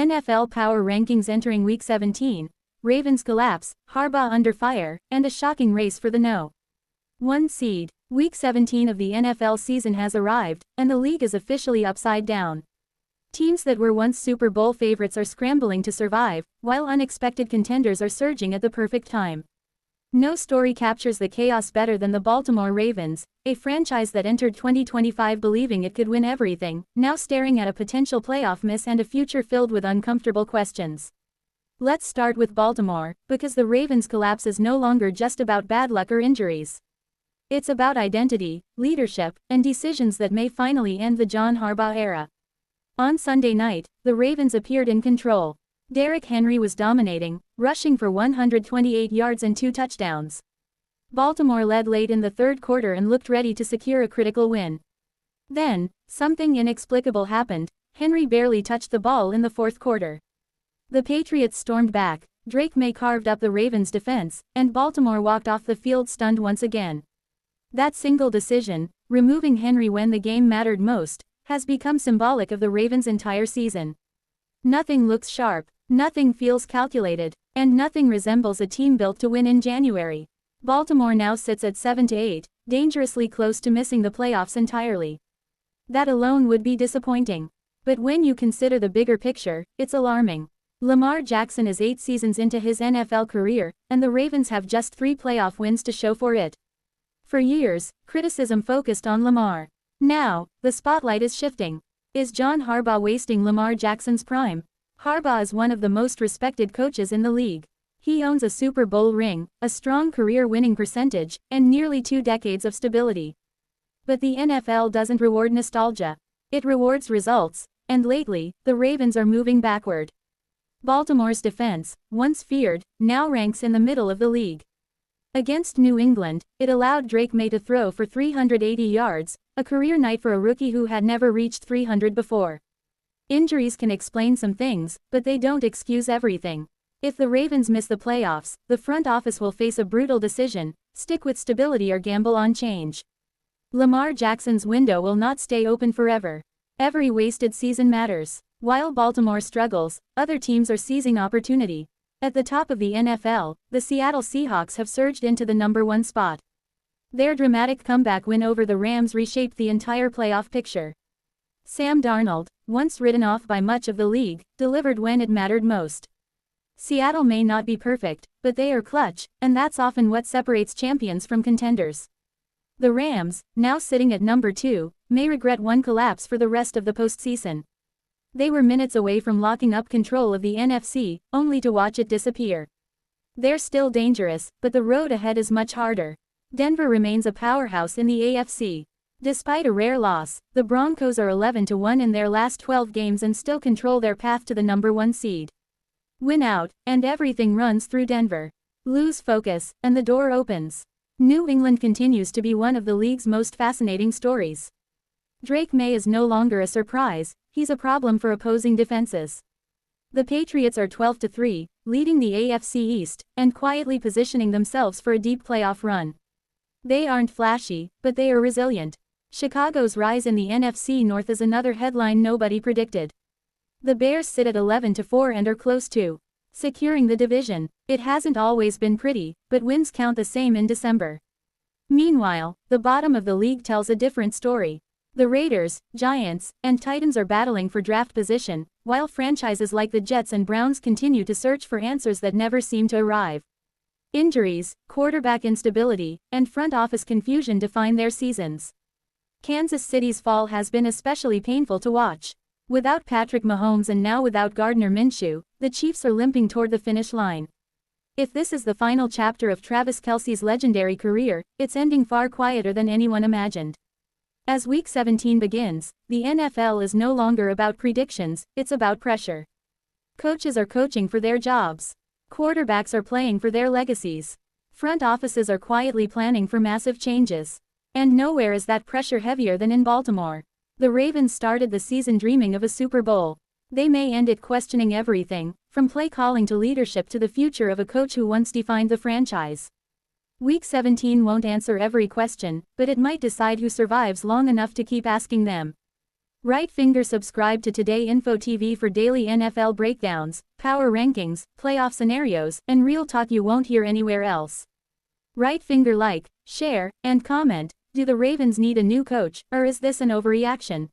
NFL Power Rankings entering Week 17, Ravens collapse, Harbaugh under fire, and a shocking race for the No. 1 seed. Week 17 of the NFL season has arrived, and the league is officially upside down. Teams that were once Super Bowl favorites are scrambling to survive, while unexpected contenders are surging at the perfect time. No story captures the chaos better than the Baltimore Ravens, a franchise that entered 2025 believing it could win everything, now staring at a potential playoff miss and a future filled with uncomfortable questions. Let's start with Baltimore, because the Ravens' collapse is no longer just about bad luck or injuries. It's about identity, leadership, and decisions that may finally end the John Harbaugh era. On Sunday night, the Ravens appeared in control. Derrick Henry was dominating, rushing for 128 yards and 2 touchdowns. Baltimore led late in the third quarter and looked ready to secure a critical win. Then, something inexplicable happened. Henry barely touched the ball in the fourth quarter. The Patriots stormed back, Drake May carved up the Ravens' defense, and Baltimore walked off the field stunned once again. That single decision, removing Henry when the game mattered most, has become symbolic of the Ravens' entire season. Nothing looks sharp, nothing feels calculated, and nothing resembles a team built to win in January. Baltimore now sits at 7-8, dangerously close to missing the playoffs entirely. That alone would be disappointing. But when you consider the bigger picture, it's alarming. Lamar Jackson is 8 seasons into his NFL career, and the Ravens have just 3 playoff wins to show for it. For years, criticism focused on Lamar. Now, the spotlight is shifting. Is John Harbaugh wasting Lamar Jackson's prime? Harbaugh is one of the most respected coaches in the league. He owns a Super Bowl ring, a strong career winning percentage, and nearly 2 decades of stability. But the NFL doesn't reward nostalgia. It rewards results, and lately, the Ravens are moving backward. Baltimore's defense, once feared, now ranks in the middle of the league. Against New England, it allowed Drake May to throw for 380 yards, a career night for a rookie who had never reached 300 before. Injuries can explain some things, but they don't excuse everything. If the Ravens miss the playoffs, the front office will face a brutal decision: stick with stability or gamble on change. Lamar Jackson's window will not stay open forever. Every wasted season matters. While Baltimore struggles, other teams are seizing opportunity. At the top of the NFL, the Seattle Seahawks have surged into the number 1 spot. Their dramatic comeback win over the Rams reshaped the entire playoff picture. Sam Darnold, once written off by much of the league, delivered when it mattered most. Seattle may not be perfect, but they are clutch, and that's often what separates champions from contenders. The Rams, now sitting at number 2, may regret one collapse for the rest of the postseason. They were minutes away from locking up control of the NFC, only to watch it disappear. They're still dangerous, but the road ahead is much harder. Denver remains a powerhouse in the AFC. Despite a rare loss, the Broncos are 11-1 in their last 12 games and still control their path to the number 1 seed. Win out, and everything runs through Denver. Lose focus, and the door opens. New England continues to be one of the league's most fascinating stories. Drake May is no longer a surprise, he's a problem for opposing defenses. The Patriots are 12-3, leading the AFC East, and quietly positioning themselves for a deep playoff run. They aren't flashy, but they are resilient. Chicago's rise in the NFC North is another headline nobody predicted. The Bears sit at 11-4 and are close to securing the division. It hasn't always been pretty, but wins count the same in December. Meanwhile, the bottom of the league tells a different story. The Raiders, Giants, and Titans are battling for draft position, while franchises like the Jets and Browns continue to search for answers that never seem to arrive. Injuries, quarterback instability, and front office confusion define their seasons. Kansas City's fall has been especially painful to watch. Without Patrick Mahomes and now without Gardner Minshew, the Chiefs are limping toward the finish line. If this is the final chapter of Travis Kelce's legendary career, it's ending far quieter than anyone imagined. As Week 17 begins, the NFL is no longer about predictions, it's about pressure. Coaches are coaching for their jobs. Quarterbacks are playing for their legacies. Front offices are quietly planning for massive changes. And nowhere is that pressure heavier than in Baltimore. The Ravens started the season dreaming of a Super Bowl. They may end it questioning everything, from play calling to leadership to the future of a coach who once defined the franchise. Week 17 won't answer every question, but it might decide who survives long enough to keep asking them. Right finger subscribe to Today Info TV for daily NFL breakdowns, power rankings, playoff scenarios, and real talk you won't hear anywhere else. Right finger like, share, and comment. Do the Ravens need a new coach, or is this an overreaction?